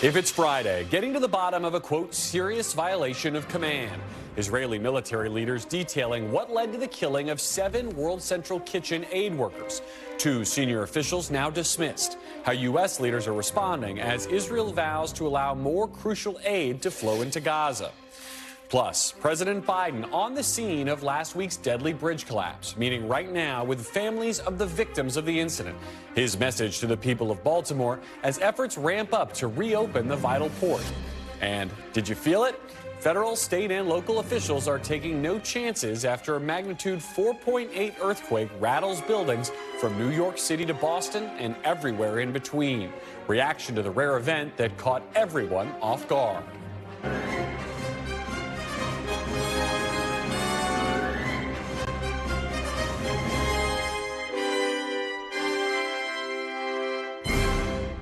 If it's Friday, getting to the bottom of a, quote, serious violation of command. Israeli military leaders detailing what led to the killing of 7 World Central Kitchen aid workers. 2 senior officials now dismissed. How U.S. leaders are responding as Israel vows to allow more crucial aid to flow into Gaza. Plus, President Biden on the scene of last week's deadly bridge collapse, meeting right now with families of the victims of the incident. His message to the people of Baltimore as efforts ramp up to reopen the vital port. And did you feel it? Federal, state, and local officials are taking no chances after a magnitude 4.8 earthquake rattles buildings from New York City to Boston and everywhere in between. Reaction to the rare event that caught everyone off guard.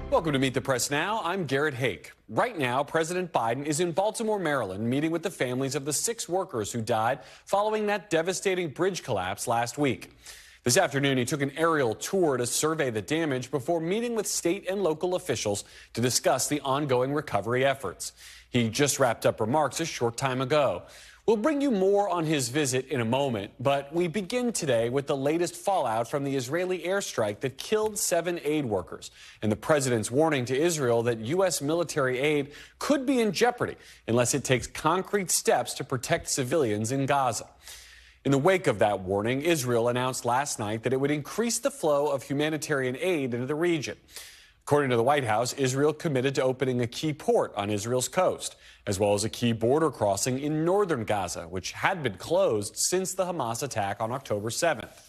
Welcome to Meet the Press Now. I'm Garrett Hake. Right now, President Biden is in Baltimore, Maryland, meeting with the families of the 6 workers who died following that devastating bridge collapse last week. This afternoon, he took an aerial tour to survey the damage before meeting with state and local officials to discuss the ongoing recovery efforts. He just wrapped up remarks a short time ago. We'll bring you more on his visit in a moment, but we begin today with the latest fallout from the Israeli airstrike that killed 7 aid workers and the president's warning to Israel that U.S. military aid could be in jeopardy unless it takes concrete steps to protect civilians in Gaza. In the wake of that warning, Israel announced last night that it would increase the flow of humanitarian aid into the region. According to the White House, Israel committed to opening a key port on Israel's coast, as well as a key border crossing in northern Gaza, which had been closed since the Hamas attack on October 7th.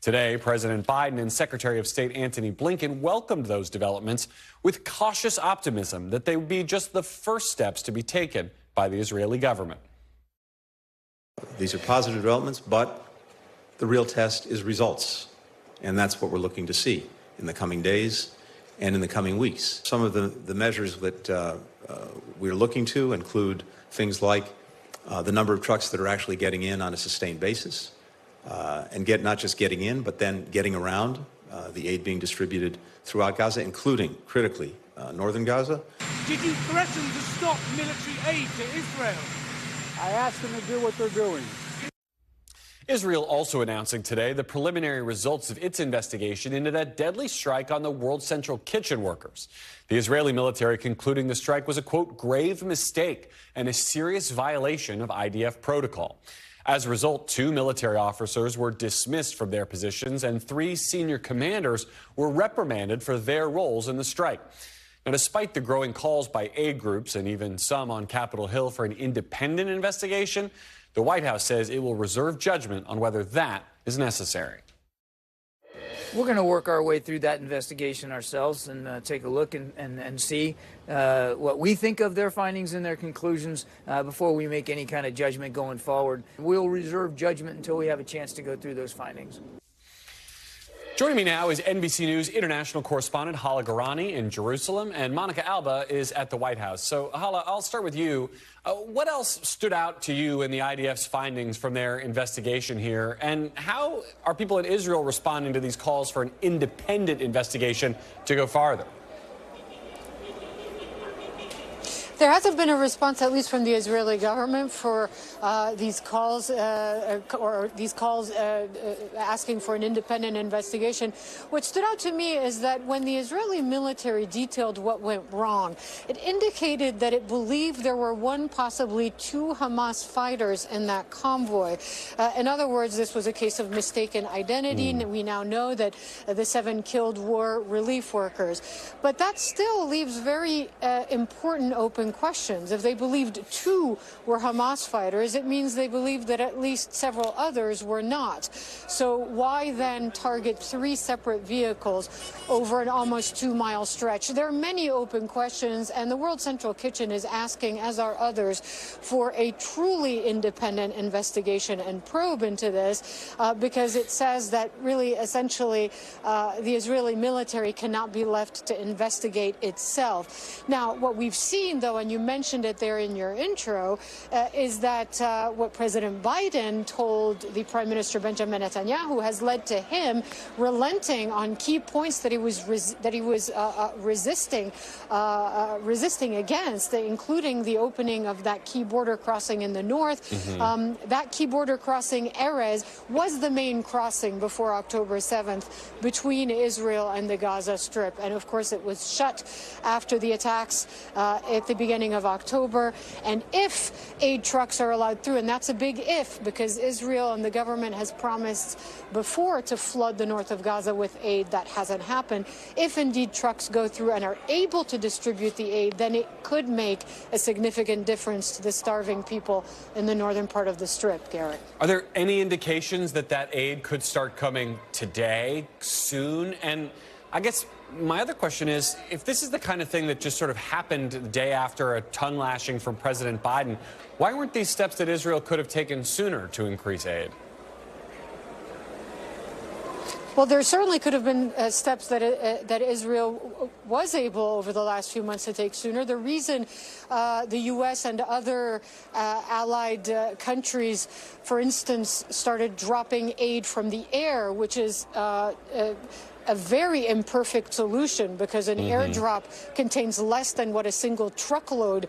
Today, President Biden and Secretary of State Antony Blinken welcomed those developments with cautious optimism that they would be just the first steps to be taken by the Israeli government. These are positive developments, but the real test is results, and that's what we're looking to see in the coming days and in the coming weeks. Some of the measures that we're looking to include things like the number of trucks that are actually getting in on a sustained basis, and not just getting in, but then getting around, the aid being distributed throughout Gaza, including, critically, northern Gaza. Did you threaten to stop military aid to Israel? I asked them to do what they're doing. Israel also announcing today the preliminary results of its investigation into that deadly strike on the World Central Kitchen workers. The Israeli military concluding the strike was a, quote, grave mistake and a serious violation of IDF protocol. As a result, 2 military officers were dismissed from their positions and 3 senior commanders were reprimanded for their roles in the strike. Now, despite the growing calls by aid groups and even some on Capitol Hill for an independent investigation, the White House says it will reserve judgment on whether that is necessary. We're going to work our way through that investigation ourselves and take a look and see what we think of their findings and their conclusions before we make any kind of judgment going forward. We'll reserve judgment until we have a chance to go through those findings. Joining me now is NBC News international correspondent Hala Garani in Jerusalem, and Monica Alba is at the White House. So, Hala, I'll start with you. What else stood out to you in the IDF's findings from their investigation here, and how are people in Israel responding to these calls for an independent investigation to go farther? There hasn't been a response, at least from the Israeli government, for these calls asking for an independent investigation. What stood out to me is that when the Israeli military detailed what went wrong, it indicated that it believed there were 1, possibly 2 Hamas fighters in that convoy. In other words, this was a case of mistaken identity. We now know that the 7 killed were relief workers. But that still leaves very important open questions. If they believed 2 were Hamas fighters, it means they believed that at least several others were not. So why then target 3 separate vehicles over an almost 2-mile stretch? There are many open questions, and the World Central Kitchen is asking, as are others, for a truly independent investigation and probe into this, because it says that really, essentially, the Israeli military cannot be left to investigate itself. Now, what we've seen, though, and you mentioned it there in your intro, is that what President Biden told the Prime Minister Benjamin Netanyahu has led to him relenting on key points that he was resisting against, including the opening of that key border crossing in the north. That key border crossing, Erez, was the main crossing before October 7th between Israel and the Gaza Strip. And of course, it was shut after the attacks at the beginning of October. And if aid trucks are allowed through, and that's a big if, because Israel and the government has promised before to flood the north of Gaza with aid, that hasn't happened. If indeed trucks go through and are able to distribute the aid, then it could make a significant difference to the starving people in the northern part of the Strip, Garrett. Are there any indications that that aid could start coming today, soon? And I guess my other question is, if this is the kind of thing that just sort of happened the day after a tongue lashing from President Biden, why weren't these steps that Israel could have taken sooner to increase aid? Well, there certainly could have been steps that Israel was able over the last few months to take sooner. The reason the U.S. and other allied countries, for instance, started dropping aid from the air, which is a very imperfect solution, because an airdrop contains less than what a single truckload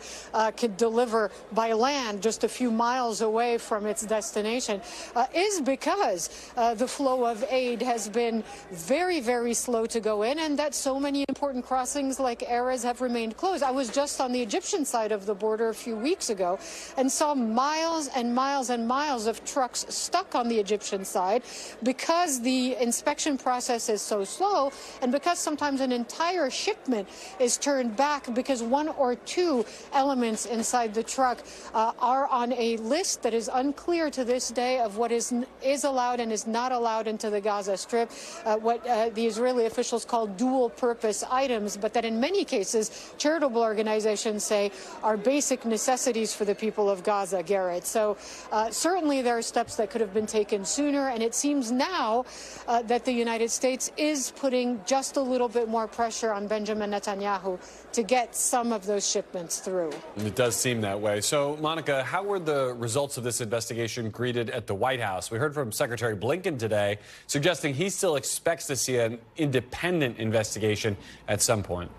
could deliver by land just a few miles away from its destination, is because the flow of aid has been very, very slow to go in, and that so many important crossings like Erez have remained closed. I was just on the Egyptian side of the border a few weeks ago and saw miles and miles and miles of trucks stuck on the Egyptian side because the inspection process is so slow, and because sometimes an entire shipment is turned back because one or two elements inside the truck are on a list that is unclear to this day of what is allowed and is not allowed into the Gaza Strip, what the Israeli officials call dual-purpose items, but that in many cases charitable organizations say are basic necessities for the people of Gaza, Garrett. So certainly there are steps that could have been taken sooner, and it seems now that the United States is putting just a little bit more pressure on Benjamin Netanyahu to get some of those shipments through. It does seem that way. So, Monica, how were the results of this investigation greeted at the White House? We heard from Secretary Blinken today suggesting he still expects to see an independent investigation at some point.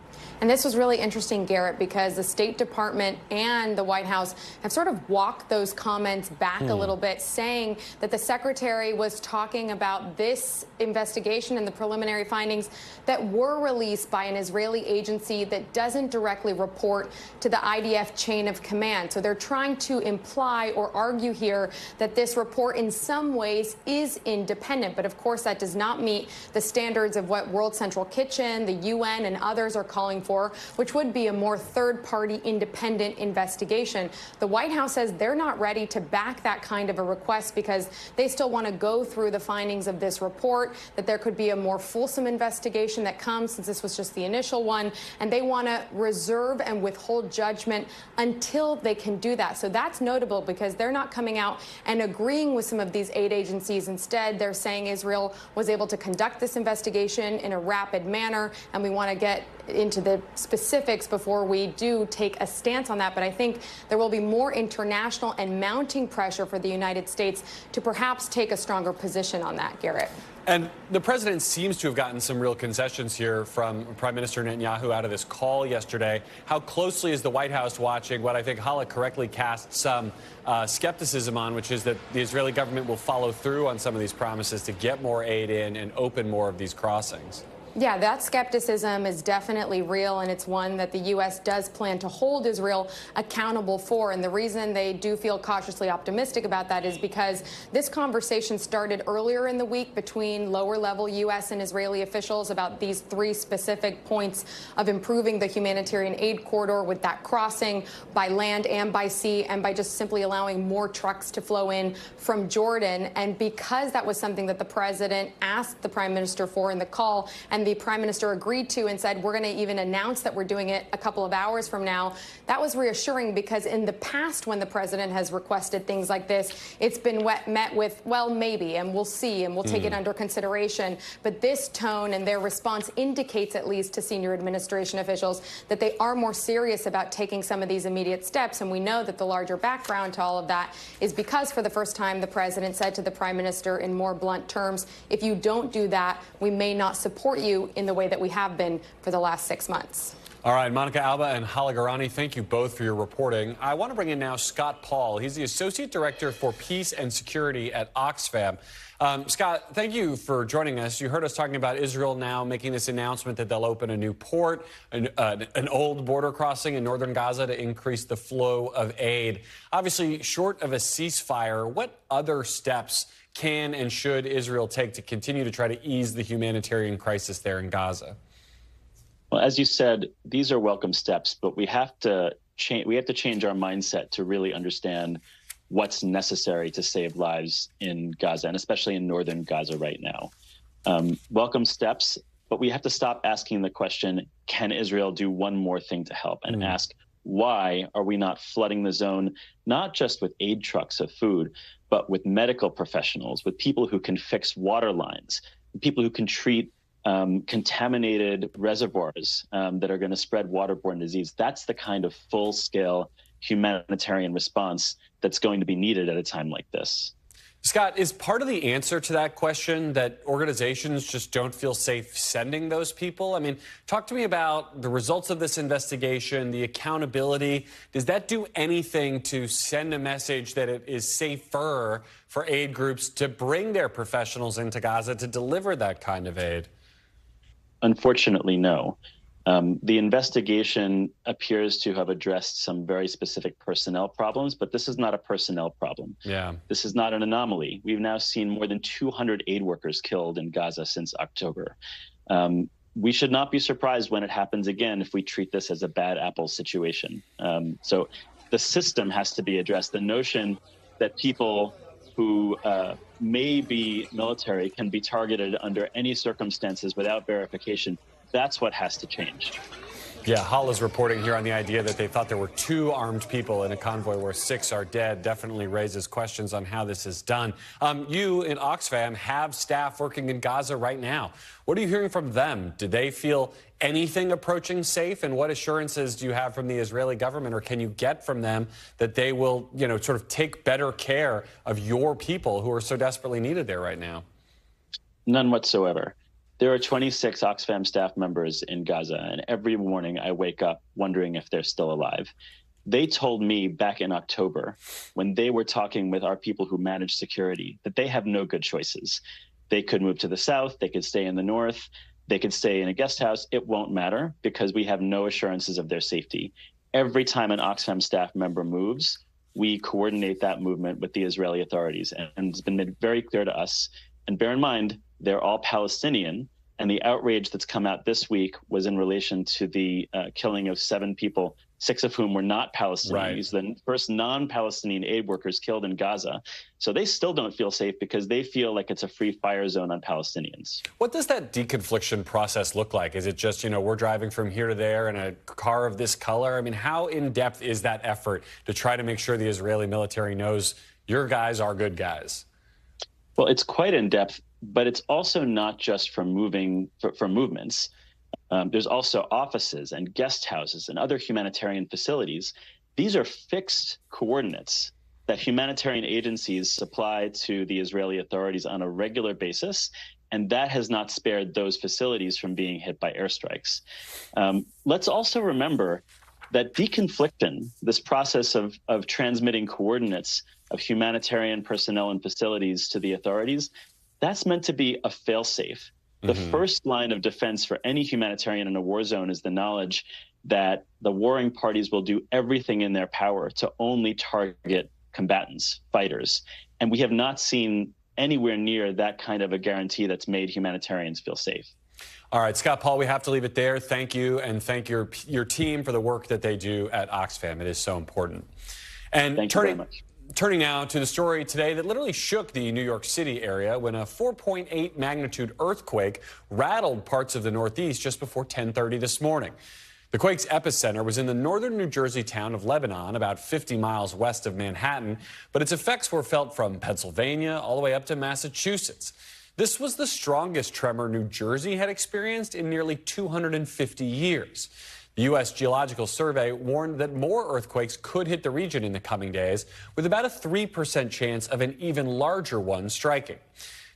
And this was really interesting, Garrett, because the State Department and the White House have sort of walked those comments back a little bit, saying that the secretary was talking about this investigation and the preliminary findings that were released by an Israeli agency that doesn't directly report to the IDF chain of command. So they're trying to imply or argue here that this report in some ways is independent. But of course, that does not meet the standards of what World Central Kitchen, the UN, and others are calling for, which would be a more third-party independent investigation. The White House says they're not ready to back that kind of a request because they still want to go through the findings of this report, that there could be a more fulsome investigation that comes, since this was just the initial one, and they want to reserve and withhold judgment until they can do that. So that's notable because they're not coming out and agreeing with some of these aid agencies. Instead, they're saying Israel was able to conduct this investigation in a rapid manner, and we want to get into the specifics before we do take a stance on that. But I think there will be more international and mounting pressure for the United States to perhaps take a stronger position on that, Garrett. And the president seems to have gotten some real concessions here from Prime Minister Netanyahu out of this call yesterday. How closely is the White House watching what I think Hala correctly cast some skepticism on, which is that the Israeli government will follow through on some of these promises to get more aid in and open more of these crossings? Yeah, that skepticism is definitely real, and it's one that the U.S. does plan to hold Israel accountable for. And the reason they do feel cautiously optimistic about that is because this conversation started earlier in the week between lower-level U.S. and Israeli officials about these three specific points of improving the humanitarian aid corridor with that crossing by land and by sea, and by just simply allowing more trucks to flow in from Jordan. And because that was something that the president asked the prime minister for in the call, and and the prime minister agreed to and said, we're going to even announce that we're doing it a couple of hours from now. That was reassuring because in the past, when the president has requested things like this, it's been met with, well, maybe, and we'll see, and we'll take it under consideration. But this tone and their response indicates, at least to senior administration officials, that they are more serious about taking some of these immediate steps. And we know that the larger background to all of that is because for the first time, the president said to the prime minister in more blunt terms, if you don't do that, we may not support you in the way that we have been for the last 6 months. All right, Monica Alba and Hala Garani, thank you both for your reporting. I want to bring in now Scott Paul. He's the Associate Director for Peace and Security at Oxfam. Scott, thank you for joining us. You heard us talking about Israel now making this announcement that they'll open a new port, an old border crossing in northern Gaza to increase the flow of aid. Obviously, short of a ceasefire, what other steps can and should Israel take to continue to try to ease the humanitarian crisis there in Gaza? Well, as you said, these are welcome steps, but we have to change our mindset to really understand what's necessary to save lives in Gaza, and especially in northern Gaza right now. Welcome steps, but we have to stop asking the question, can Israel do one more thing to help? And ask, why are we not flooding the zone, not just with aid trucks of food, but with medical professionals, with people who can fix water lines, people who can treat contaminated reservoirs that are going to spread waterborne disease? That's the kind of full-scale humanitarian response that's going to be needed at a time like this. Scott, is part of the answer to that question that organizations just don't feel safe sending those people? I mean, talk to me about the results of this investigation, the accountability. Does that do anything to send a message that it is safer for aid groups to bring their professionals into Gaza to deliver that kind of aid? Unfortunately, no. The investigation appears to have addressed some very specific personnel problems, but this is not a personnel problem. Yeah. This is not an anomaly. We've now seen more than 200 aid workers killed in Gaza since October. We should not be surprised when it happens again if we treat this as a bad apple situation. So the system has to be addressed. The notion that people who may be military can be targeted under any circumstances without verification, that's what has to change. Yeah, Hala's reporting here on the idea that they thought there were 2 armed people in a convoy where 6 are dead. Definitely raises questions on how this is done. You in Oxfam have staff working in Gaza right now. What are you hearing from them? Do they feel anything approaching safe? And what assurances do you have from the Israeli government, or can you get from them that they will, sort of take better care of your people who are so desperately needed there right now? None whatsoever. There are 26 Oxfam staff members in Gaza, and every morning I wake up wondering if they're still alive. They told me back in October, when they were talking with our people who manage security, that they have no good choices. They could move to the south, they could stay in the north, they could stay in a guest house. It won't matter because we have no assurances of their safety. Every time an Oxfam staff member moves, we coordinate that movement with the Israeli authorities. And it's been made very clear to us. And bear in mind, they're all Palestinian, and the outrage that's come out this week was in relation to the killing of 7 people, 6 of whom were not Palestinians, the first non-Palestinian aid workers killed in Gaza. So they still don't feel safe because they feel like it's a free fire zone on Palestinians. What does that deconfliction process look like? Is it just, we're driving from here to there in a car of this color? I mean, how in-depth is that effort to try to make sure the Israeli military knows your guys are good guys? Well, it's quite in-depth, but it's also not just for movements. There's also offices and guest houses and other humanitarian facilities. These are fixed coordinates that humanitarian agencies supply to the Israeli authorities on a regular basis, and that has not spared those facilities from being hit by airstrikes. Let's also remember that deconfliction, this process of transmitting coordinates of humanitarian personnel and facilities to the authorities, that's meant to be a fail-safe. The first line of defense for any humanitarian in a war zone is the knowledge that the warring parties will do everything in their power to only target combatants, fighters. And we have not seen anywhere near that kind of a guarantee that's made humanitarians feel safe. All right, Scott Paul, we have to leave it there. Thank you, and thank your team for the work that they do at Oxfam. It is so important. And thank you very much. Turning now to the story today that literally shook the New York City area when a 4.8 magnitude earthquake rattled parts of the Northeast just before 10:30 this morning. The quake's epicenter was in the northern New Jersey town of Lebanon, about 50 miles west of Manhattan, but its effects were felt from Pennsylvania all the way up to Massachusetts. This was the strongest tremor New Jersey had experienced in nearly 250 years. The U.S. Geological Survey warned that more earthquakes could hit the region in the coming days, with about a 3% chance of an even larger one striking.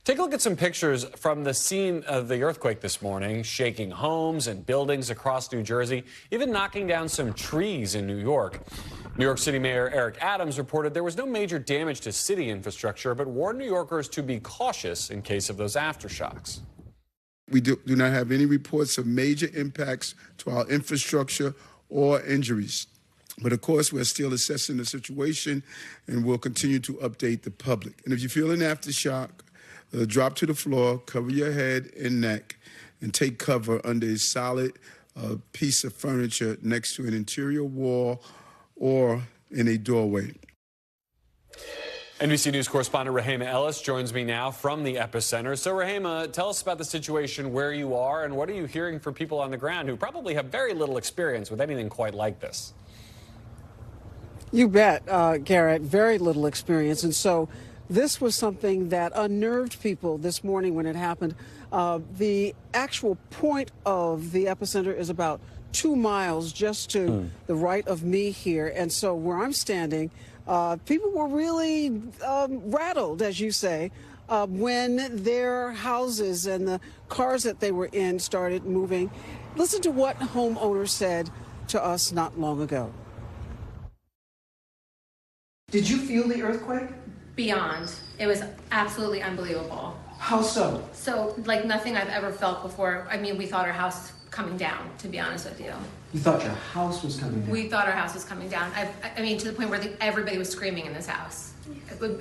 Take a look at some pictures from the scene of the earthquake this morning, shaking homes and buildings across New Jersey, even knocking down some trees in New York. New York City Mayor Eric Adams reported there was no major damage to city infrastructure, but warned New Yorkers to be cautious in case of those aftershocks. We do not have any reports of major impacts to our infrastructure or injuries. But of course, we're still assessing the situation and we'll continue to update the public. And if you feel an aftershock, drop to the floor, cover your head and neck, and take cover under a solid piece of furniture next to an interior wall or in a doorway. NBC News correspondent Rahema Ellis joins me now from the epicenter. So, Rahema, tell us about the situation where you are, and what are you hearing from people on the ground who probably have very little experience with anything quite like this? You bet, Garrett, very little experience. And so this was something that unnerved people this morning when it happened. The actual point of the epicenter is about 2 miles just to the right of me here. And so where I'm standing, people were really rattled, as you say, when their houses and the cars that they were in started moving. Listen to what homeowners said to us not long ago. Did you feel the earthquake? Beyond. It was absolutely unbelievable. How so? So, like nothing I've ever felt before. I mean, we thought our house was coming down, to be honest with you. You thought your house was coming down? We thought our house was coming down. I mean, to the point where everybody was screaming in this house.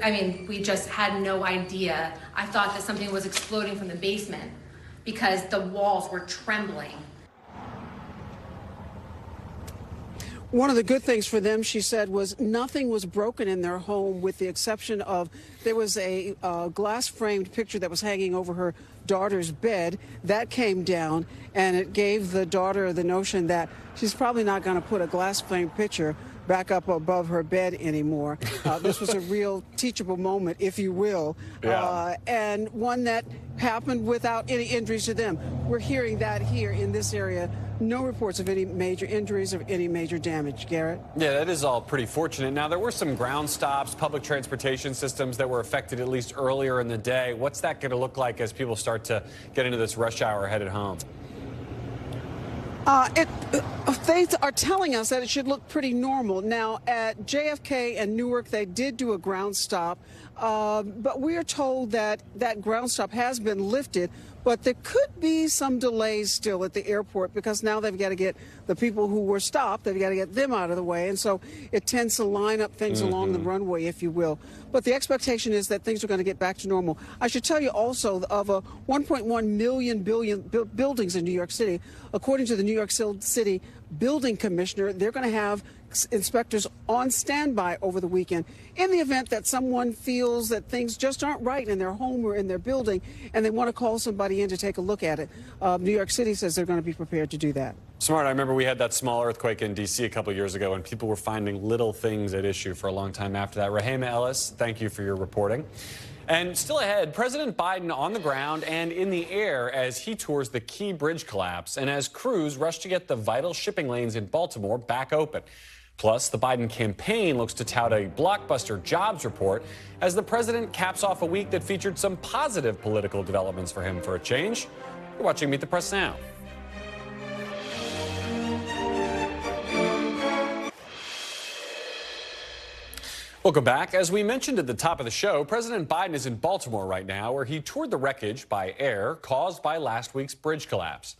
I mean, we just had no idea. I thought that something was exploding from the basement because the walls were trembling. One of the good things for them, she said, was nothing was broken in their home with the exception of there was a glass-framed picture that was hanging over her daughter's bed. That came down, and it gave the daughter the notion that she's probably not going to put a glass-framed picture back up above her bed anymore. This was a real teachable moment, if you will, and one that happened without any injuries to them. We're hearing that here in this area. No reports of any major injuries or any major damage. Garrett? Yeah, that is all pretty fortunate. Now, there were some ground stops, public transportation systems that were affected at least earlier in the day. What's that going to look like as people start to get into this rush hour headed home? They are telling us that it should look pretty normal. Now, at JFK and Newark, they did do a ground stop, but we are told that that ground stop has been lifted, but there could be some delays still at the airport because now they've got to get the people who were stopped, they've got to get them out of the way, and so it tends to line up things along the runway, if you will. But the expectation is that things are going to get back to normal. I should tell you also of 1.1 million buildings in New York City, according to the New York City building commissioner, they're going to have inspectors on standby over the weekend in the event that someone feels that things just aren't right in their home or in their building and they want to call somebody in to take a look at it. New York City says they're going to be prepared to do that. Smart. I remember we had that small earthquake in D.C. a couple of years ago and people were finding little things at issue for a long time after that. Rahema Ellis, thank you for your reporting. And still ahead, President Biden on the ground and in the air as he tours the Key Bridge collapse and as crews rush to get the vital shipping lanes in Baltimore back open. Plus, the Biden campaign looks to tout a blockbuster jobs report as the president caps off a week that featured some positive political developments for him for a change. You're watching Meet the Press Now. Welcome back. As we mentioned at the top of the show, President Biden is in Baltimore right now, where he toured the wreckage by air caused by last week's bridge collapse.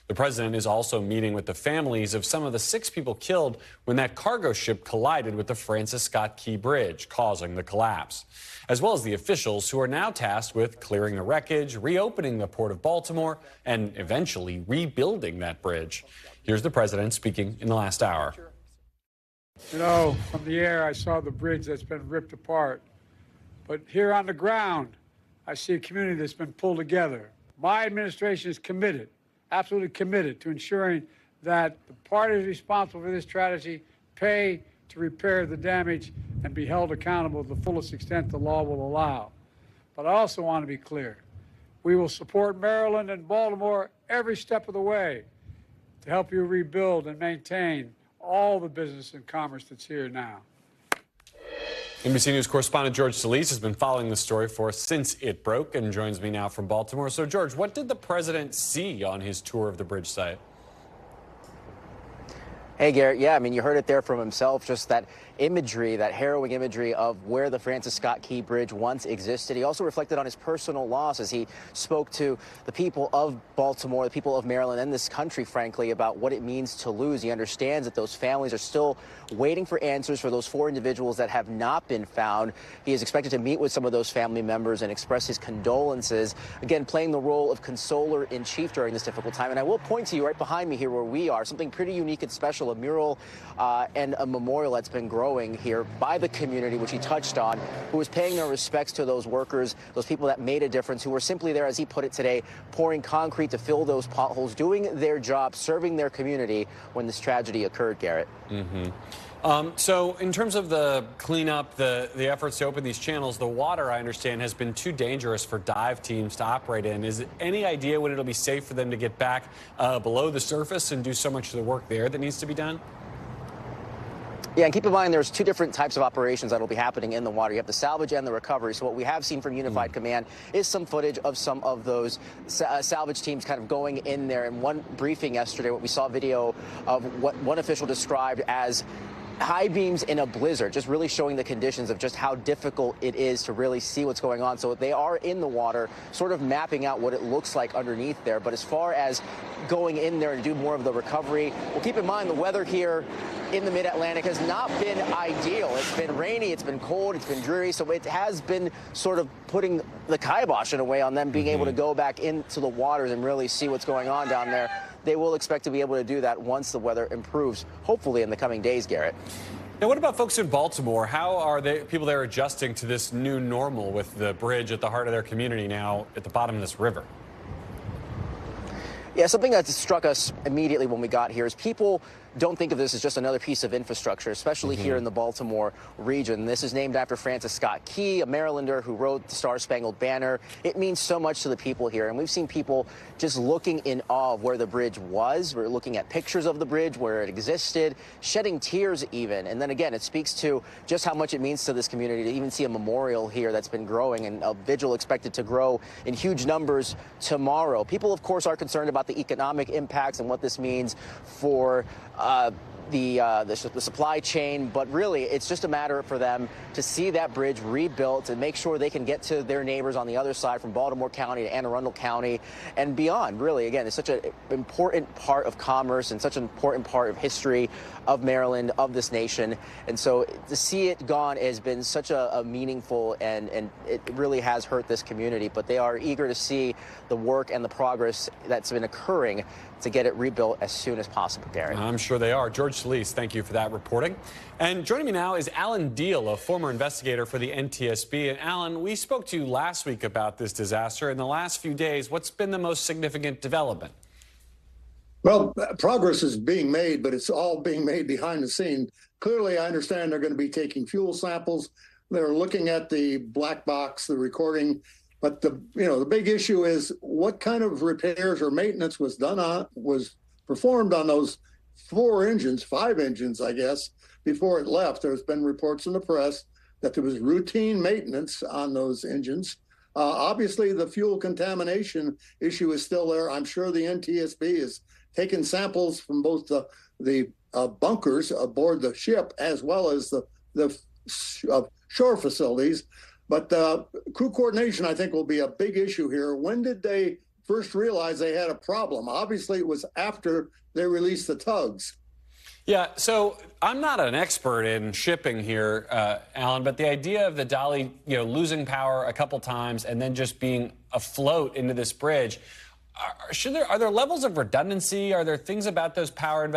The president is also meeting with the families of some of the 6 people killed when that cargo ship collided with the Francis Scott Key Bridge, causing the collapse, as well as the officials who are now tasked with clearing the wreckage, reopening the Port of Baltimore, and eventually rebuilding that bridge. Here's the president speaking in the last hour. You know, from the air, I saw the bridge that's been ripped apart. But here on the ground, I see a community that's been pulled together. My administration is committed, absolutely committed, to ensuring that the parties responsible for this tragedy pay to repair the damage and be held accountable to the fullest extent the law will allow. But I also want to be clear. We will support Maryland and Baltimore every step of the way to help you rebuild and maintain all the business and commerce that's here now. NBC News correspondent George Cevallos has been following the story for us since it broke and joins me now from Baltimore. So, George, what did the president see on his tour of the bridge site? Hey, Garrett. Yeah, I mean, you heard it there from himself, just that imagery, that harrowing imagery of where the Francis Scott Key Bridge once existed. He also reflected on his personal loss as he spoke to the people of Baltimore, the people of Maryland, and this country, frankly, about what it means to lose. He understands that those families are still waiting for answers for those 4 individuals that have not been found. He is expected to meet with some of those family members and express his condolences, again, playing the role of consoler in chief during this difficult time. And I will point to you right behind me here where we are, something pretty unique and special, a mural and a memorial that's been growing here by the community, which he touched on, who was paying their respects to those workers, those people that made a difference, who were simply there, as he put it today, pouring concrete to fill those potholes, doing their job, serving their community when this tragedy occurred, Garrett. So in terms of the cleanup, the efforts to open these channels, the water, I understand, has been too dangerous for dive teams to operate in. Is it any idea when it'll be safe for them to get back below the surface and do so much of the work there that needs to be done? Yeah, and keep in mind there's 2 different types of operations that will be happening in the water. You have the salvage and the recovery. So what we have seen from Unified Command is some footage of some of those salvage teams kind of going in there. In one briefing yesterday, what we saw video of what one official described as high beams in a blizzard, just really showing the conditions of just how difficult it is to really see what's going on. So they are in the water, sort of mapping out what it looks like underneath there. But as far as going in there and do more of the recovery, well, keep in mind the weather here in the mid-Atlantic has not been ideal. It's been rainy, it's been cold, it's been dreary, so it has been sort of putting the kibosh in a way on them being able to go back into the waters and really see what's going on down there. They will expect to be able to do that once the weather improves, hopefully in the coming days, Garrett. Now, what about folks in Baltimore? How are people there adjusting to this new normal with the bridge at the heart of their community now at the bottom of this river? Yeah, something that struck us immediately when we got here is people don't think of this as just another piece of infrastructure, especially here in the Baltimore region. This is named after Francis Scott Key, a Marylander who wrote the Star-Spangled Banner. It means so much to the people here, and we've seen people just looking in awe of where the bridge was. We're looking at pictures of the bridge, where it existed, shedding tears even. And then again, it speaks to just how much it means to this community to even see a memorial here that's been growing, and a vigil expected to grow in huge numbers tomorrow. People, of course, are concerned about the economic impacts and what this means for the supply chain, but really it's just a matter for them to see that bridge rebuilt and make sure they can get to their neighbors on the other side from Baltimore County to Anne Arundel County and beyond. Really, again, it's such an important part of commerce and such an important part of history of Maryland, of this nation. And so to see it gone has been such a meaningful, and it really has hurt this community, but they are eager to see the work and the progress that's been occurring to get it rebuilt as soon as possible, Gary. I'm sure they are. George Cevallos, thank you for that reporting. And joining me now is Alan Deal, a former investigator for the NTSB. And Alan, we spoke to you last week about this disaster. In the last few days, what's been the most significant development? Well, progress is being made, but it's all being made behind the scene. Clearly, I understand they're going to be taking fuel samples. They're looking at the black box, the recording. But the big issue is what kind of repairs or maintenance was performed on those 5 engines, I guess, before it left. There's been reports in the press that there was routine maintenance on those engines. Obviously, the fuel contamination issue is still there. I'm sure the NTSB is taking samples from both the bunkers aboard the ship as well as the shore facilities. But crew coordination, I think, will be a big issue here. When did they first realize they had a problem? Obviously, it was after they released the tugs. Yeah, so I'm not an expert in shipping here, Alan, but the idea of the dolly, losing power a couple times and then just being afloat into this bridge, Are there levels of redundancy? Are there things about those power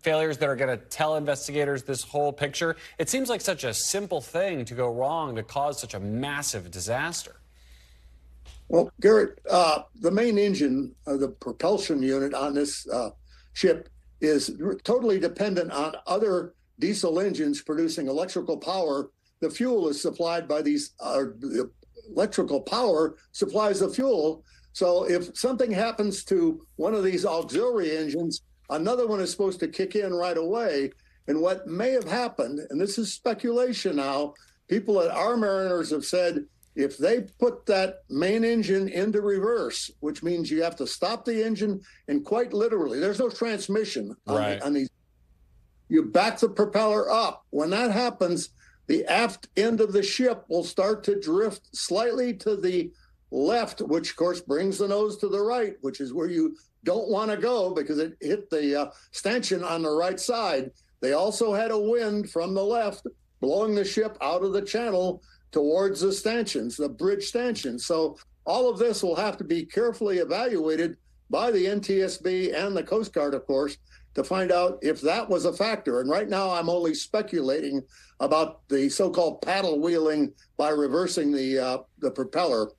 failures that are going to tell investigators this whole picture? It seems like such a simple thing to go wrong to cause such a massive disaster. Well, Garrett, the main engine, the propulsion unit on this ship is totally dependent on other diesel engines producing electrical power. The fuel is supplied by these, the electrical power supplies the fuel. So if something happens to one of these auxiliary engines, another one is supposed to kick in right away. And what may have happened, and this is speculation now, people at our mariners have said, if they put that main engine into reverse, which means you have to stop the engine, and quite literally, there's no transmission on these. You back the propeller up. When that happens, the aft end of the ship will start to drift slightly to the left, which of course brings the nose to the right, which is where you don't want to go because it hit the stanchion on the right side. They also had a wind from the left blowing the ship out of the channel towards the stanchions, the bridge stanchions. So all of this will have to be carefully evaluated by the NTSB and the Coast Guard, of course, to find out if that was a factor. And right now I'm only speculating about the so-called paddle wheeling by reversing the propeller.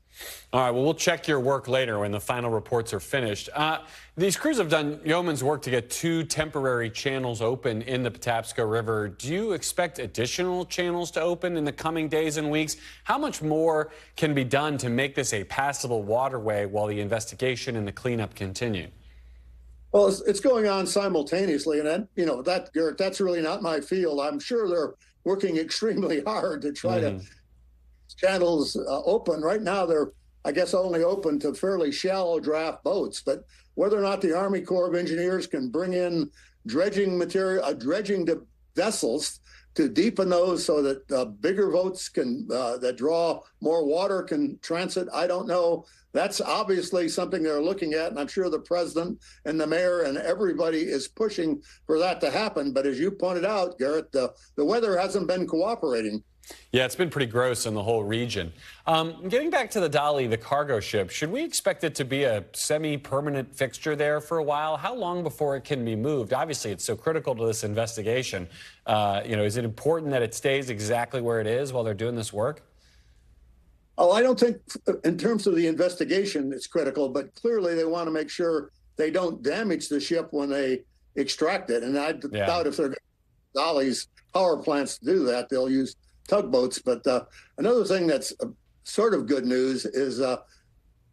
All right, well, we'll check your work later when the final reports are finished. These crews have done yeoman's work to get 2 temporary channels open in the Patapsco River. Do you expect additional channels to open in the coming days and weeks? How much more can be done to make this a passable waterway while the investigation and the cleanup continue? Well, it's going on simultaneously, and that, Garrett, that's really not my field. I'm sure they're working extremely hard to try to channels open. Right now, they're, I guess, only open to fairly shallow draft boats. But whether or not the Army Corps of Engineers can bring in dredging material, dredging vessels to deepen those so that bigger boats can that draw more water can transit, I don't know. That's obviously something they're looking at, and I'm sure the president and the mayor and everybody is pushing for that to happen. But as you pointed out, Garrett, the weather hasn't been cooperating. Yeah, it's been pretty gross in the whole region. Getting back to the Dolly, the cargo ship, should we expect it to be a semi-permanent fixture there for a while? How long before it can be moved? Obviously, it's so critical to this investigation. Is it important that it stays exactly where it is while they're doing this work? Oh, I don't think in terms of the investigation it's critical, but clearly they want to make sure they don't damage the ship when they extract it. And I doubt if they're going to Dolly's power plants to do that, they'll use tugboats. But another thing that's sort of good news is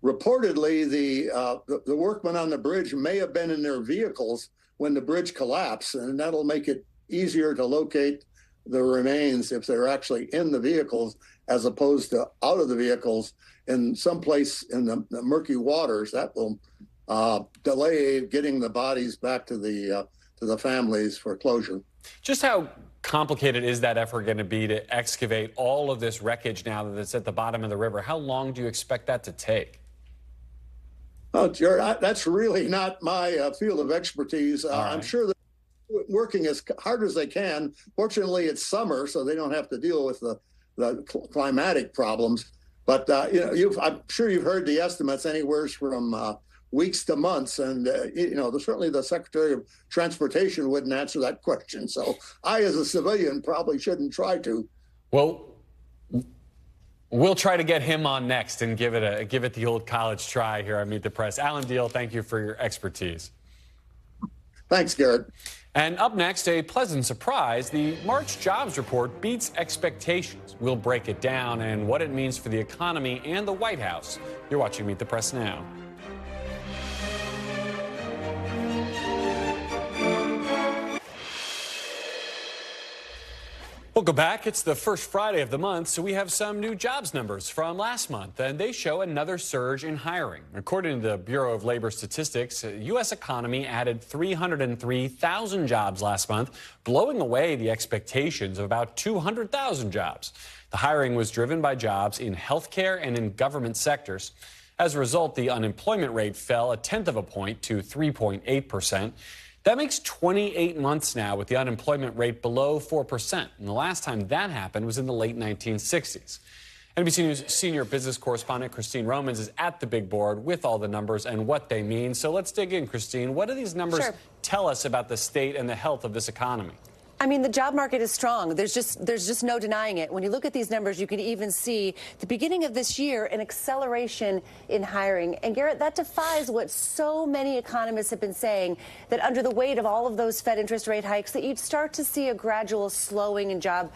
reportedly the workmen on the bridge may have been in their vehicles when the bridge collapsed, and that'll make it easier to locate the remains if they're actually in the vehicles as opposed to out of the vehicles in some place in the murky waters. That will delay getting the bodies back to the families for closure. Just how complicated is that effort going to be to excavate all of this wreckage now that it's at the bottom of the river? How long do you expect that to take? Oh, Jared, that's really not my field of expertise. I'm sure they're working as hard as they can. Fortunately, it's summer, so they don't have to deal with the climatic problems. But, I'm sure you've heard the estimates anywhere from weeks to months. And, certainly the Secretary of Transportation wouldn't answer that question. So I, as a civilian, probably shouldn't try to. Well, we'll try to get him on next and give it the old college try here on Meet the Press. Alan Deal, thank you for your expertise. Thanks, Garrett. And up next, a pleasant surprise. The March jobs report beats expectations. We'll break it down and what it means for the economy and the White House. You're watching Meet the Press now. Welcome back. It's the first Friday of the month, so we have some new jobs numbers from last month, and they show another surge in hiring. According to the Bureau of Labor Statistics, the U.S. economy added 303,000 jobs last month, blowing away the expectations of about 200,000 jobs. The hiring was driven by jobs in healthcare and in government sectors. As a result, the unemployment rate fell 0.1 of a point to 3.8%. That makes 28 months now with the unemployment rate below 4%. And the last time that happened was in the late 1960s. NBC News senior business correspondent Christine Romans is at the big board with all the numbers and what they mean. So let's dig in, Christine. What do these numbers tell us about the state and the health of this economy? I mean, the job market is strong. There's just no denying it. When you look at these numbers, you can even see the beginning of this year an acceleration in hiring. And Garrett, that defies what so many economists have been saying, that under the weight of all of those Fed interest rate hikes, that you'd start to see a gradual slowing in job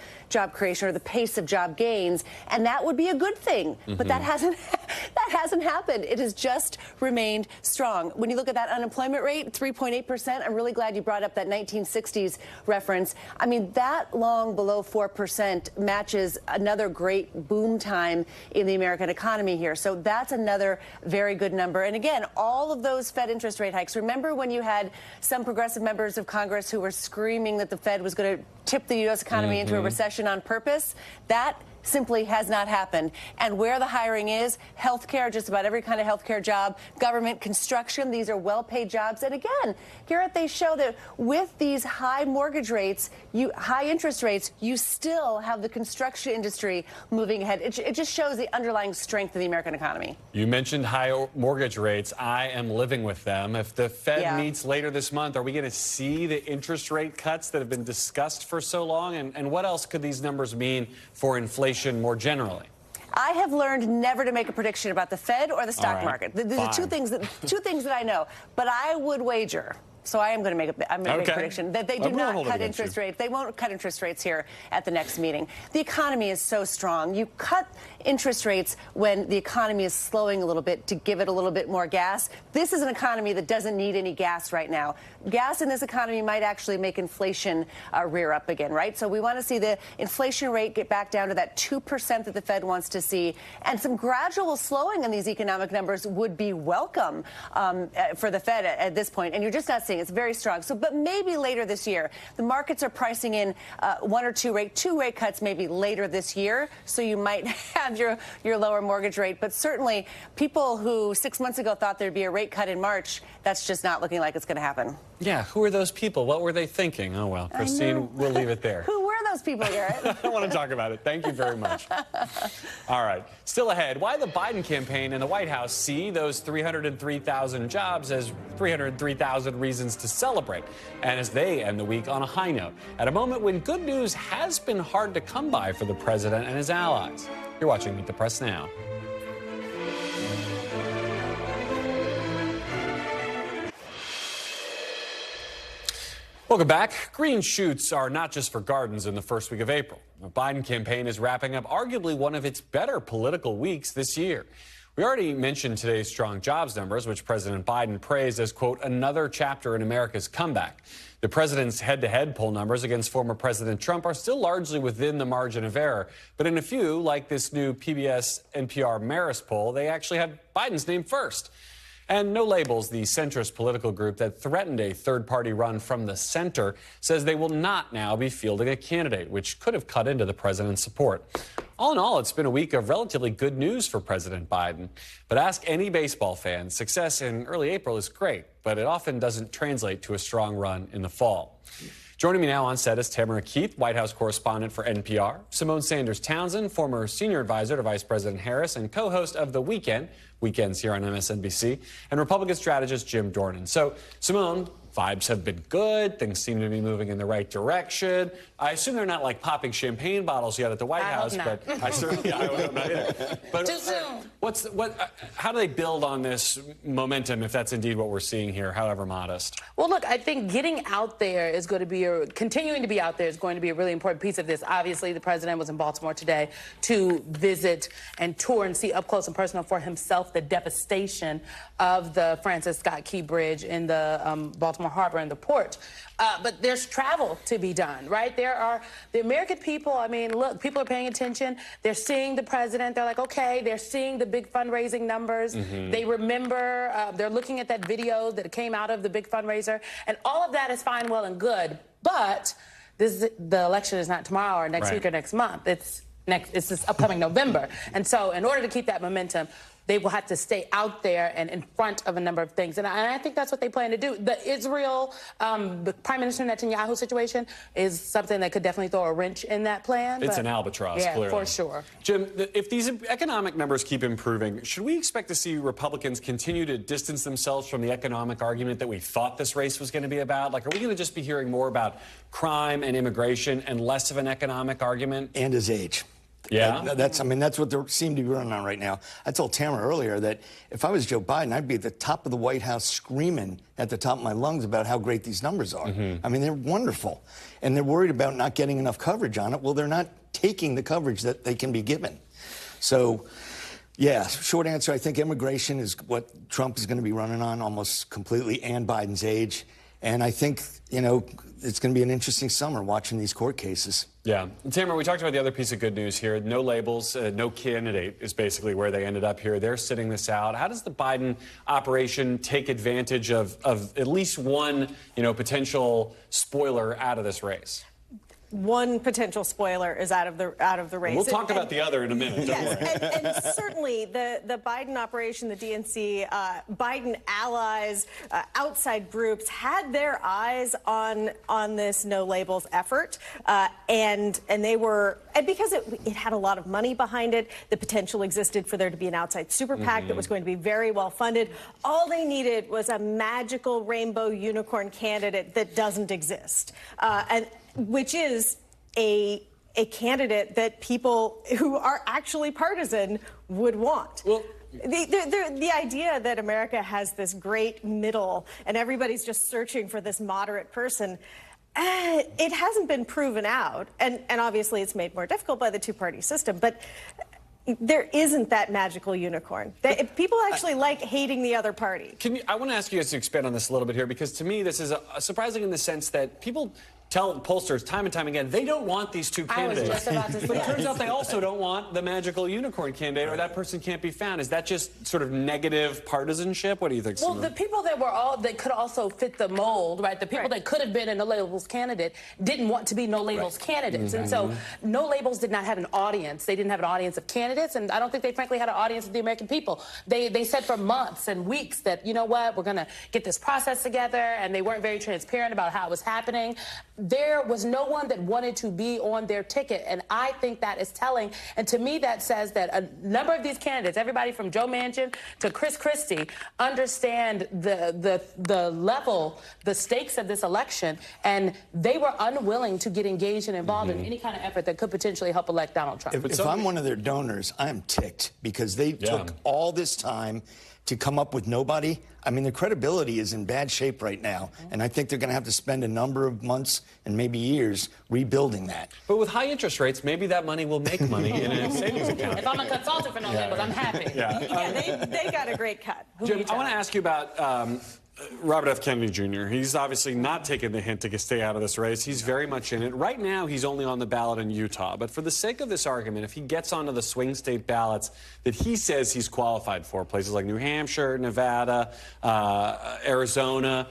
creation or the pace of job gains, and that would be a good thing. But that hasn't happened. It has just remained strong. When you look at that unemployment rate, 3.8%, I'm really glad you brought up that 1960s reference. I mean, that long below 4% matches another great boom time in the American economy here. So that's another very good number. And again, all of those Fed interest rate hikes. Remember when you had some progressive members of Congress who were screaming that the Fed was going to tip the U.S. economy into a recession on purpose? That simply has not happened. And where the hiring is, healthcare, just about every kind of healthcare job, government, construction, these are well-paid jobs. And again, Garrett, they show that with these high mortgage rates, high interest rates, you still have the construction industry moving ahead. It just shows the underlying strength of the American economy. You mentioned high mortgage rates. I am living with them. If the Fed meets later this month, are we going to see the interest rate cuts that have been discussed for so long? And what else could these numbers mean for inflation more generally? I have learned never to make a prediction about the Fed or the stock market. These are two things that I know. But I would wager. So I am going to make a prediction that they do not cut interest rates. They won't cut interest rates here at the next meeting. The economy is so strong. You cut interest rates when the economy is slowing a little bit to give it a little bit more gas. This is an economy that doesn't need any gas right now. Gas in this economy might actually make inflation rear up again, right? So we want to see the inflation rate get back down to that 2% that the Fed wants to see. And some gradual slowing in these economic numbers would be welcome for the Fed at this point. And you're just not seeing it's very strong. So, but maybe later this year, the markets are pricing in one or two rate cuts maybe later this year. So you might have your lower mortgage rate. But certainly people who 6 months ago thought there'd be a rate cut in March, that's just not looking like it's going to happen. Yeah, who are those people? What were they thinking? Oh, well, Christine, we'll leave it there. Who were those people, Garrett? I don't want to talk about it. Thank you very much. All right. Still ahead, why the Biden campaign and the White House see those 303,000 jobs as 303,000 reasons to celebrate, and as they end the week on a high note, at a moment when good news has been hard to come by for the president and his allies. You're watching Meet the Press Now. Welcome back. Green shoots are not just for gardens in the first week of April. The Biden campaign is wrapping up arguably one of its better political weeks this year. We already mentioned today's strong jobs numbers, which President Biden praised as, quote, another chapter in America's comeback. The president's head-to-head poll numbers against former President Trump are still largely within the margin of error. But in a few, like this new PBS-NPR Marist poll, they actually have Biden's name first. And No Labels, the centrist political group that threatened a third-party run from the center, says they will not now be fielding a candidate, which could have cut into the president's support. All in all, it's been a week of relatively good news for President Biden. But ask any baseball fan, success in early April is great, but it often doesn't translate to a strong run in the fall. Joining me now on set is Tamara Keith, White House correspondent for NPR, Symone Sanders-Townsend, former senior advisor to Vice President Harris and co-host of The Weekends here on MSNBC, and Republican strategist Jim Dornan. So, Symone, vibes have been good. Things seem to be moving in the right direction. I assume they're not like popping champagne bottles yet at the White House, but I certainly I hope not either. But too soon. How do they build on this momentum if that's indeed what we're seeing here, however modest? Well, look, I think getting out there is going to be continuing to be out there is going to be a really important piece of this. Obviously, the president was in Baltimore today to visit and tour and see up close and personal for himself the devastation of the Francis Scott Key Bridge in the Baltimore Harbor and the port. But there's travel to be done, right? There are the American people. I mean, look, people are paying attention. They're seeing the president. They're like, okay, they're seeing the big fundraising numbers. They remember, they're looking at that video that came out of the big fundraiser. And all of that is fine, well, and good. But the election is not tomorrow or next week or next month. It's this upcoming November. And so in order to keep that momentum, they will have to stay out there and in front of a number of things. And I think that's what they plan to do. The Israel, the Prime Minister Netanyahu situation is something that could definitely throw a wrench in that plan. It's an albatross, clearly. For sure. Jim, if these economic numbers keep improving, should we expect to see Republicans continue to distance themselves from the economic argument that we thought this race was going to be about? Like, are we going to just be hearing more about crime and immigration and less of an economic argument? And his age. Yeah? That's what they seem to be running on right now. I told Tamara earlier that if I was Joe Biden, I'd be at the top of the White House screaming at the top of my lungs about how great these numbers are. I mean, they're wonderful. And they're worried about not getting enough coverage on it. Well, they're not taking the coverage that they can be given. So, yeah, short answer, I think immigration is what Trump is going to be running on almost completely, and Biden's age. And I think, you know, it's going to be an interesting summer watching these court cases. Yeah. Tamara, we talked about the other piece of good news here. No labels, no candidate is basically where they ended up here. They're sitting this out. How does the Biden operation take advantage of at least one, you know, potential spoiler out of this race? One potential spoiler is out of the race. We'll talk about the other in a minute. Don't worry. And certainly the Biden operation, the DNC, Biden allies, outside groups had their eyes on this no labels effort, and they were, and because it had a lot of money behind it, the potential existed for there to be an outside super PAC that was going to be very well funded. All they needed was a magical rainbow unicorn candidate that doesn't exist, and which is a candidate that people who are actually partisan would want. Well, the idea that America has this great middle and everybody's just searching for this moderate person, it hasn't been proven out. And obviously it's made more difficult by the two-party system. But there isn't that magical unicorn. People actually like hating the other party. I want to ask you guys to expand on this a little bit here, because to me this is surprising in the sense that people tell pollsters time and time again they don't want these two candidates. I was just about to say. But it turns out they also don't want the magical unicorn candidate, or that person can't be found. Is that just sort of negative partisanship? What do you think, Well, Symone? the people that could also fit the mold, right? The people that could have been a no labels candidate didn't want to be no labels candidates. And so no labels did not have an audience. They didn't have an audience of candidates, and I don't think they frankly had an audience of the American people. They said for months and weeks that, you know what, we're going to get this process together, and they weren't very transparent about how it was happening. There was no one that wanted to be on their ticket, and I think that is telling. And to me, that says that a number of these candidates, everybody from Joe Manchin to Chris Christie, understand the level, the stakes of this election, and they were unwilling to get engaged and involved in any kind of effort that could potentially help elect Donald Trump. If I'm one of their donors, I'm ticked because they took all this time to come up with nobody. I mean, their credibility is in bad shape right now, and I think they're going to have to spend a number of months and maybe years rebuilding that. But with high interest rates, maybe that money will make money in a savings account. If I'm a consultant for no labels, I'm happy. They got a great cut. Jim, I want to ask you about Robert F. Kennedy Jr. He's obviously not taking the hint to stay out of this race. He's very much in it. Right now, he's only on the ballot in Utah. But for the sake of this argument, if he gets onto the swing state ballots that he says he's qualified for, places like New Hampshire, Nevada, Arizona,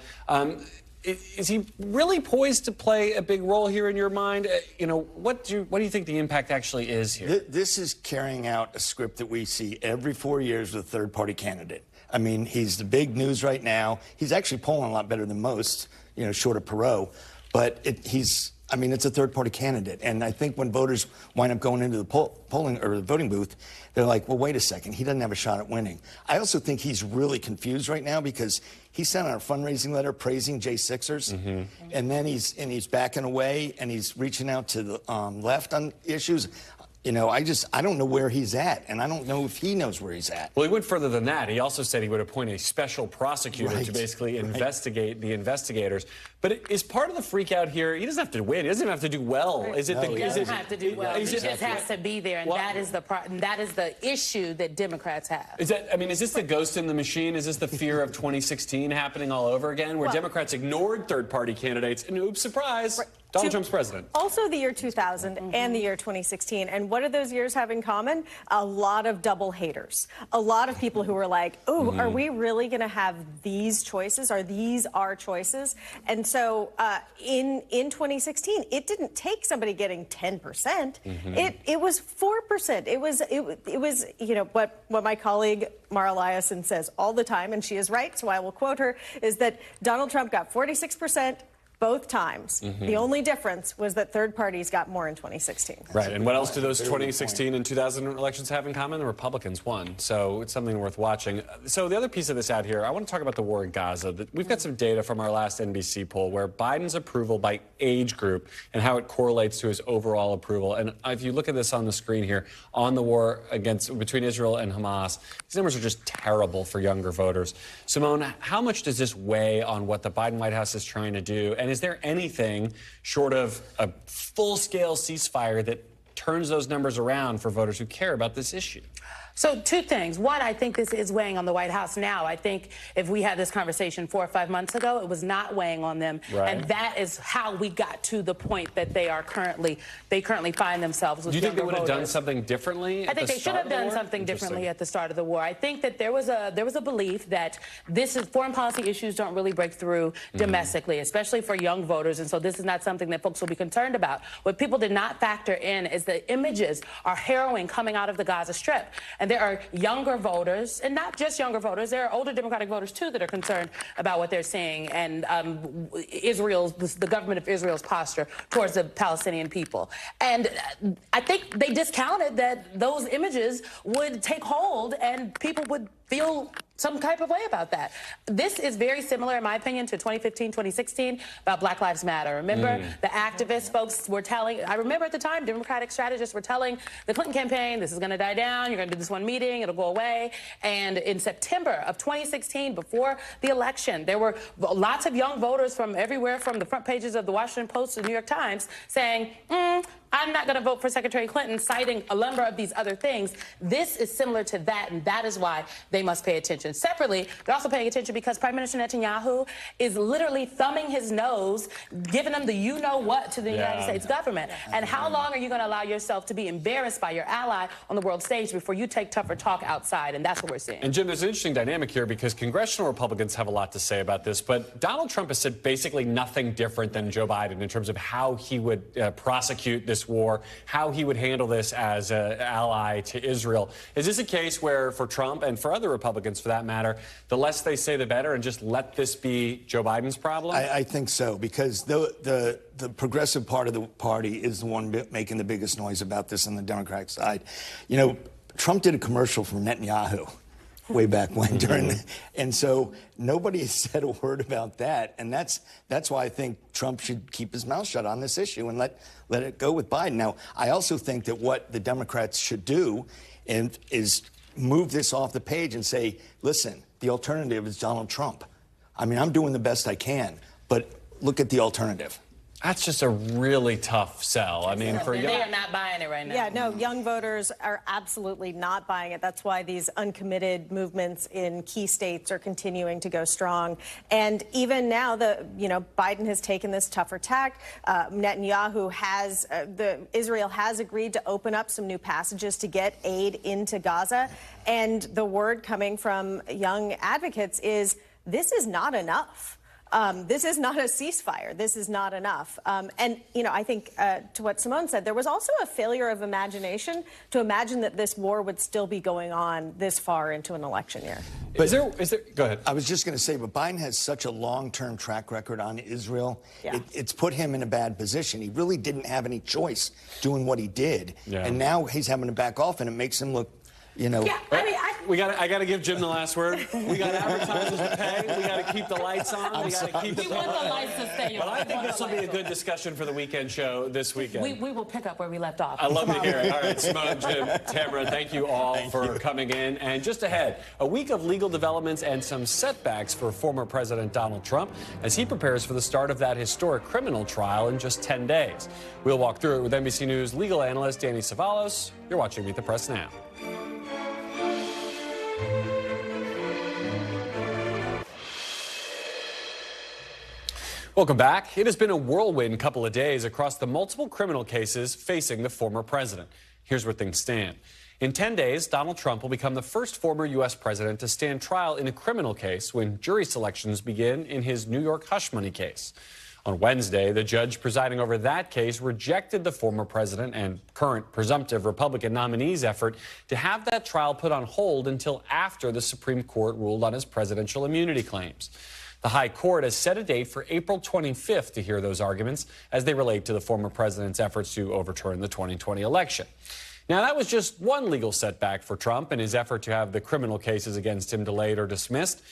is he really poised to play a big role here in your mind? You know, what do you think the impact actually is here? This is carrying out a script that we see every 4 years with a third-party candidate. I mean, he's the big news right now. He's actually polling a lot better than most, you know, short of Perot. But it's a third-party candidate. And I think when voters wind up going into the polling or the voting booth, they're like, well, wait a second, he doesn't have a shot at winning. I also think he's really confused right now because he sent out a fundraising letter praising J6ers, and then he's backing away and he's reaching out to the left on issues. You know, I don't know where he's at, and I don't know if he knows where he's at. Well, he went further than that. He also said he would appoint a special prosecutor to basically investigate the investigators. But is part of the freak out here, he doesn't have to win. He doesn't even have to do well. He doesn't have to do well. He just has to be there, and that is the issue that Democrats have. Is this the ghost in the machine? Is this the fear of 2016 happening all over again, where Democrats ignored third-party candidates, and oops, surprise, Donald Trump's president. Also the year 2000 and the year 2016. And what do those years have in common? A lot of double haters. A lot of people who were like, oh, are we really going to have these choices? Are these our choices? And so in 2016, it didn't take somebody getting 10%. It was 4%. It was you know, what my colleague Mara Liasson says all the time, and she is right, so I will quote her, is that Donald Trump got 46% both times. The only difference was that third parties got more in 2016. Right, and what else do those 2016 and 2000 elections have in common? The Republicans won, so it's something worth watching. So the other piece of this out here, I want to talk about the war in Gaza. We've got some data from our last NBC poll where Biden's approval by age group and how it correlates to his overall approval. And if you look at this on the screen here, on the war between Israel and Hamas, these numbers are just terrible for younger voters. Symone, how much does this weigh on what the Biden White House is trying to do? And is there anything short of a full-scale ceasefire that turns those numbers around for voters who care about this issue? So two things. One, I think this is weighing on the White House now. I think if we had this conversation 4 or 5 months ago, it was not weighing on them. Right. And that is how we got to the point that they currently find themselves with. Do you think they would have voters. done something differently? I think they should have done something differently at the start of the war. I think that there was a belief that foreign policy issues don't really break through domestically, especially for young voters, and so this is not something that folks will be concerned about. What people did not factor in is the images are harrowing coming out of the Gaza Strip. And there are younger voters, and not just younger voters, there are older Democratic voters, too, that are concerned about what they're seeing and the government of Israel's posture towards the Palestinian people. And I think they discounted that those images would take hold and people would feel some type of way about that. This is very similar, in my opinion, to 2015, 2016 about Black Lives Matter. Remember, the activist folks were telling, I remember at the time, Democratic strategists were telling the Clinton campaign, this is going to die down, you're going to do this one meeting, it'll go away. And in September of 2016, before the election, there were lots of young voters from everywhere, from the front pages of the Washington Post to the New York Times, saying, I'm not going to vote for Secretary Clinton, citing a number of these other things. This is similar to that, and that is why they must pay attention. Separately, they're also paying attention because Prime Minister Netanyahu is literally thumbing his nose, giving them the you-know-what to the United States government. And how long are you going to allow yourself to be embarrassed by your ally on the world stage before you take tougher talk outside? And that's what we're seeing. And, Jim, there's an interesting dynamic here because congressional Republicans have a lot to say about this, but Donald Trump has said basically nothing different than Joe Biden in terms of how he would prosecute this war, how he would handle this as an ally to Israel. Is this a case where, for Trump and for other Republicans for that matter, the less they say the better and just let this be Joe Biden's problem? I think so, because the progressive part of the party is the one making the biggest noise about this on the Democratic side. You know, Trump did a commercial for Netanyahu way back when and so nobody has said a word about that, and that's why I think Trump should keep his mouth shut on this issue and let it go with Biden. Now, I also think that what the Democrats should do is move this off the page and say, listen, the alternative is Donald Trump. I mean, I'm doing the best I can, but look at the alternative. That's just a really tough sell. I mean, they are not buying it right now. Yeah, no, young voters are absolutely not buying it. That's why these uncommitted movements in key states are continuing to go strong. And even now, Biden has taken this tougher tack. Netanyahu has, Israel has agreed to open up some new passages to get aid into Gaza. And the word coming from young advocates is this is not enough. This is not a ceasefire. This is not enough. And, I think to what Symone said, there was also a failure of imagination to imagine that this war would still be going on this far into an election year. But is there, go ahead. I was just going to say, but Biden has such a long-term track record on Israel. Yeah. It's put him in a bad position. He really didn't have any choice doing what he did. Yeah. And now he's having to back off, and it makes him look, Yeah, I got to give Jim the last word. We got advertisers to pay. We got to keep the lights on. We got to keep the lights to stay on. But I think this will be a good discussion for the weekend show this weekend. We will pick up where we left off. I love to hear it. All right, Symone, Jim, Tamara, thank you all for coming in. And just ahead, a week of legal developments and some setbacks for former President Donald Trump as he prepares for the start of that historic criminal trial in just 10 days. We'll walk through it with NBC News legal analyst Danny Cevallos. You're watching Meet the Press Now. Welcome back. It has been a whirlwind couple of days across the multiple criminal cases facing the former president. Here's where things stand. In 10 days, Donald Trump will become the first former U.S. president to stand trial in a criminal case when jury selections begin in his New York hush money case. On Wednesday, the judge presiding over that case rejected the former president and current presumptive Republican nominee's effort to have that trial put on hold until after the Supreme Court ruled on his presidential immunity claims. The High Court has set a date for April 25th to hear those arguments as they relate to the former president's efforts to overturn the 2020 election. Now, that was just one legal setback for Trump in his effort to have the criminal cases against him delayed or dismissed.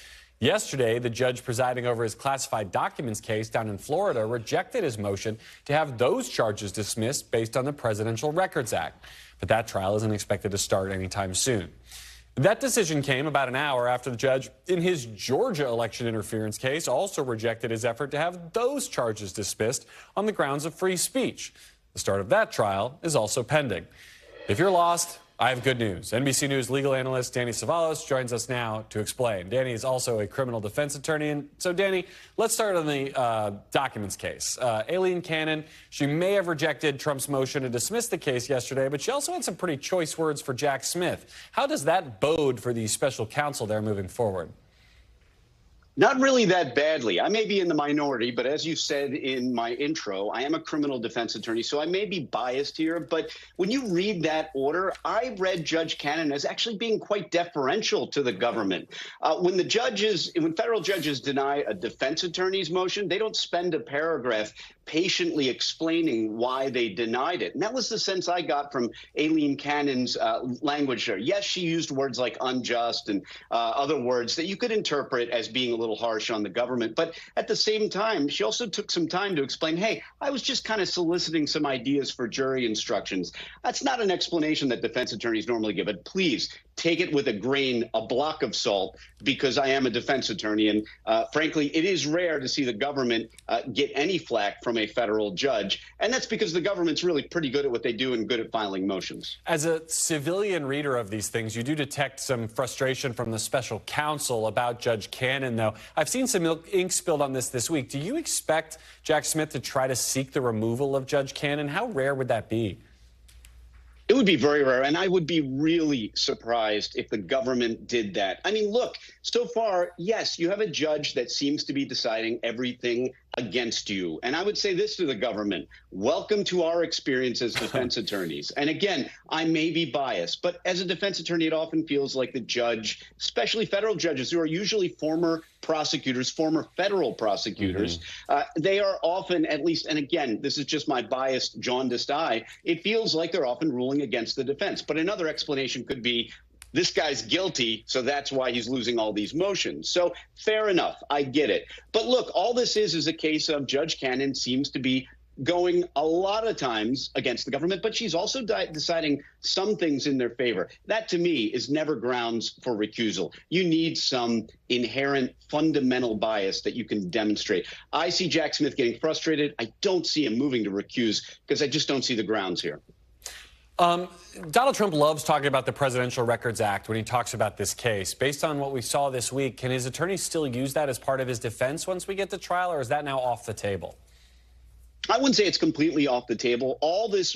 Yesterday, the judge presiding over his classified documents case down in Florida rejected his motion to have those charges dismissed based on the Presidential Records Act. But that trial isn't expected to start anytime soon. That decision came about an hour after the judge in his Georgia election interference case also rejected his effort to have those charges dismissed on the grounds of free speech. The start of that trial is also pending. If you're lost, I have good news. NBC News legal analyst Danny Cevallos joins us now to explain. Danny is also a criminal defense attorney. And so, Danny, let's start on the documents case. Aileen Cannon, she may have rejected Trump's motion to dismiss the case yesterday, but she also had some pretty choice words for Jack Smith. How does that bode for the special counsel there moving forward? Not really that badly. I may be in the minority, but as you said in my intro, I am a criminal defense attorney, so I may be biased here. But when you read that order, I read Judge Cannon as actually being quite deferential to the government. When federal judges deny a defense attorney's motion, they don't spend a paragraph patiently explaining why they denied it. And that was the sense I got from Aileen Cannon's language there. Yes, she used words like unjust and other words that you could interpret as being a little harsh on the government. But at the same time, she also took some time to explain, hey, I was just kind of soliciting some ideas for jury instructions. That's not an explanation that defense attorneys normally give, but please take it with a block of salt, because I am a defense attorney. And frankly, it is rare to see the government get any flack from a federal judge. And that's because the government's really pretty good at what they do and good at filing motions. As a civilian reader of these things, you do detect some frustration from the special counsel about Judge Cannon, though. I've seen some ink spilled on this week. Do you expect Jack Smith to try to seek the removal of Judge Cannon? How rare would that be? It would be very rare, and I would be really surprised if the government did that. I mean, look, so far, yes, you have a judge that seems to be deciding everything against you. And I would say this to the government: welcome to our experience as defense attorneys. And again, I may be biased, but as a defense attorney, it often feels like the judge, especially federal judges who are usually former prosecutors, former federal prosecutors, they are often, at least, and again, this is just my biased, jaundiced eye, it feels like they're often ruling against the defense. But another explanation could be, this guy's guilty, so that's why he's losing all these motions. So fair enough, I get it. But look, all this is a case of Judge Cannon seems to be going a lot of times against the government, but she's also deciding some things in their favor. That, to me, is never grounds for recusal. You need some inherent fundamental bias that you can demonstrate. I see Jack Smith getting frustrated. I don't see him moving to recuse because I just don't see the grounds here. Donald Trump loves talking about the Presidential Records Act when he talks about this case. Based on what we saw this week, can his attorneys still use that as part of his defense once we get to trial, or is that now off the table? I wouldn't say it's completely off the table. All this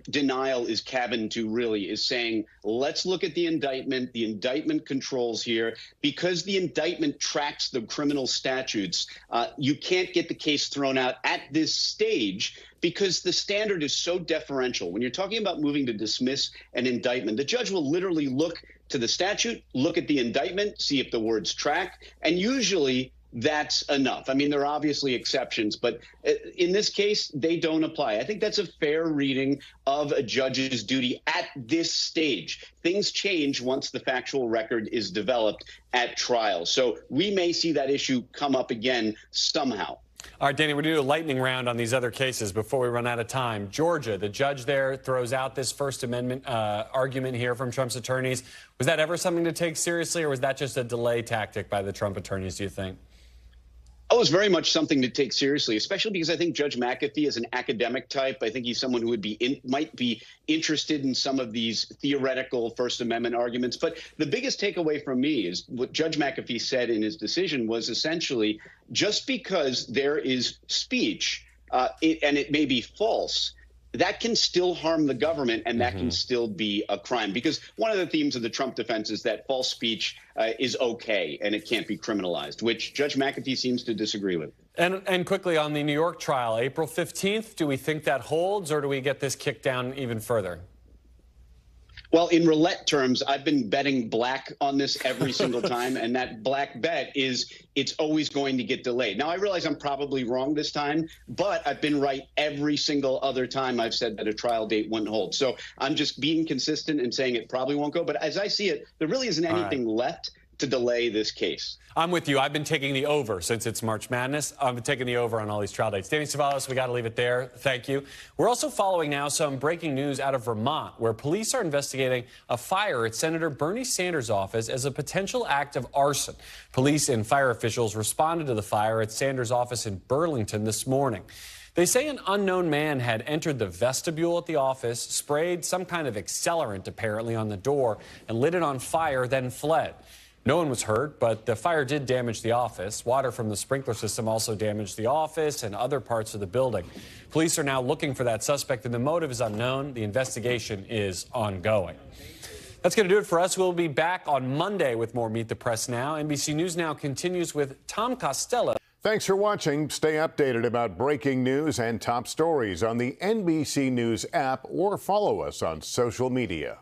denial is cabined to really is saying, let's look at the indictment. The indictment controls here. Because the indictment tracks the criminal statutes, you can't get the case thrown out at this stage because the standard is so deferential. When you're talking about moving to dismiss an indictment, the judge will literally look to the statute, look at the indictment, see if the words track, and usually that's enough. I mean, there are obviously exceptions, but in this case, they don't apply. I think that's a fair reading of a judge's duty at this stage. Things change once the factual record is developed at trial. So we may see that issue come up again somehow. All right, Danny, we're going to do a lightning round on these other cases before we run out of time. Georgia, the judge there throws out this First Amendment argument here from Trump's attorneys. Was that ever something to take seriously, or was that just a delay tactic by the Trump attorneys, do you think? Oh, it's very much something to take seriously, especially because I think Judge McAfee is an academic type. I think he's someone who might be interested in some of these theoretical First Amendment arguments. But the biggest takeaway from me is what Judge McAfee said in his decision was essentially just because there is speech and it may be false, that can still harm the government, and that can still be a crime. Because one of the themes of the Trump defense is that false speech is okay and it can't be criminalized, which Judge McAfee seems to disagree with. And quickly on the New York trial, April 15th, do we think that holds, or do we get this kicked down even further? Well, in roulette terms, I've been betting black on this every single time, and that black bet is it's always going to get delayed. Now, I realize I'm probably wrong this time, but I've been right every single other time I've said that a trial date wouldn't hold. So I'm just being consistent and saying it probably won't go. But as I see it, there really isn't anything left to delay this case. I'm with you. I've been taking the over since it's March Madness. I've been taking the over on all these trial dates. Danny Cevallos, we got to leave it there. Thank you. We're also following now some breaking news out of Vermont, where police are investigating a fire at Senator Bernie Sanders' office as a potential act of arson. Police and fire officials responded to the fire at Sanders' office in Burlington this morning. They say an unknown man had entered the vestibule at the office, sprayed some kind of accelerant apparently on the door, and lit it on fire, then fled. No one was hurt, but the fire did damage the office. Water from the sprinkler system also damaged the office and other parts of the building. Police are now looking for that suspect, and the motive is unknown. The investigation is ongoing. That's going to do it for us. We'll be back on Monday with more Meet the Press Now. NBC News Now continues with Tom Costello. Thanks for watching. Stay updated about breaking news and top stories on the NBC News app or follow us on social media.